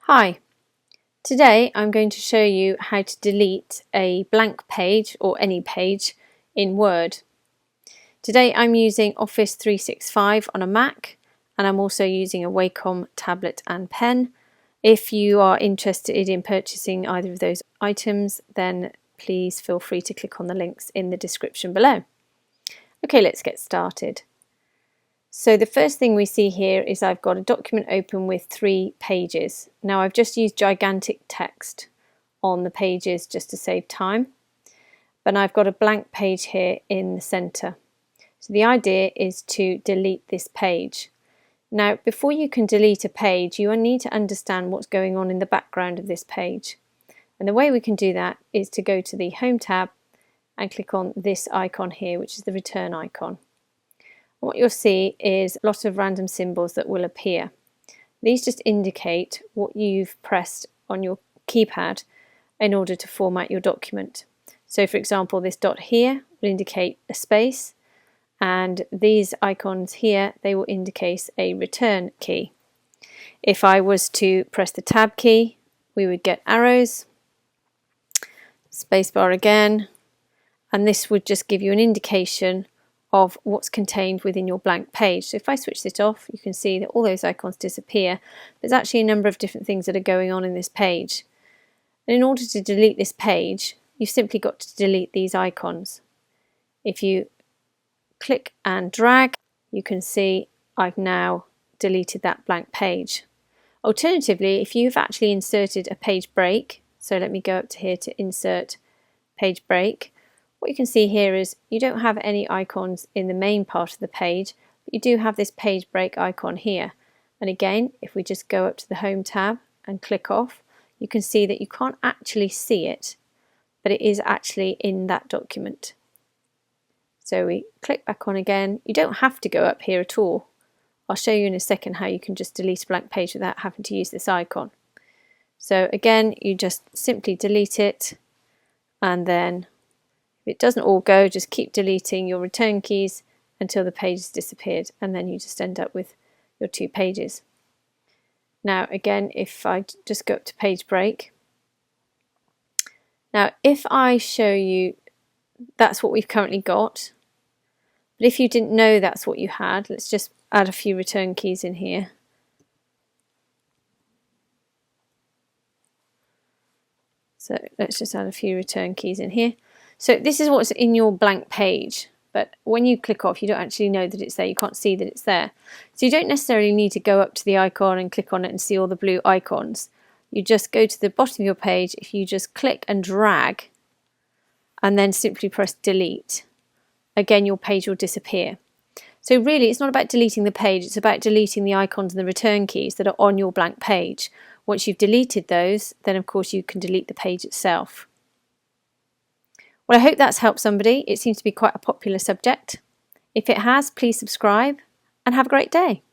Hi, today I'm going to show you how to delete a blank page or any page in Word. Today I'm using Office 365 on a Mac and I'm also using a Wacom tablet and pen. If you are interested in purchasing either of those items, then please feel free to click on the links in the description below. Okay, let's get started. So the first thing we see here is I've got a document open with 3 pages. Now I've just used gigantic text on the pages just to save time, but I've got a blank page here in the center. So the idea is to delete this page. Now before you can delete a page, you need to understand what's going on in the background of this page. And the way we can do that is to go to the Home tab and click on this icon here, which is the return icon. What you'll see is a lot of random symbols that will appear. These just indicate what you've pressed on your keypad in order to format your document. So for example, this dot here will indicate a space, and these icons here, they will indicate a return key. If I was to press the tab key, we would get arrows, spacebar again, and this would just give you an indication of what's contained within your blank page. So if I switch this off, you can see that all those icons disappear. There's actually a number of different things that are going on in this page. And in order to delete this page, you've simply got to delete these icons. If you click and drag, you can see I've now deleted that blank page. Alternatively, if you've actually inserted a page break, so let me go up to here to insert page break, what you can see here is you don't have any icons in the main part of the page, but you do have this page break icon here. And again, if we just go up to the Home tab and click off, you can see that you can't actually see it, but it is actually in that document. So we click back on again. You don't have to go up here at all. I'll show you in a second how you can just delete a blank page without having to use this icon. So again, you just simply delete it, and then if it doesn't all go, just keep deleting your return keys until the page has disappeared, and then you just end up with your 2 pages. Now again, if I just go up to page break, now if I show you that's what we've currently got, but if you didn't know that's what you had, let's just add a few return keys in here. So let's just add a few return keys in here. So this is what's in your blank page, but when you click off, you don't actually know that it's there. You can't see that it's there. So you don't necessarily need to go up to the icon and click on it and see all the blue icons. You just go to the bottom of your page. If you just click and drag and then simply press delete, again your page will disappear. So really it's not about deleting the page, it's about deleting the icons and the return keys that are on your blank page. Once you've deleted those, then of course you can delete the page itself. Well, I hope that's helped somebody. It seems to be quite a popular subject. If it has, please subscribe and have a great day.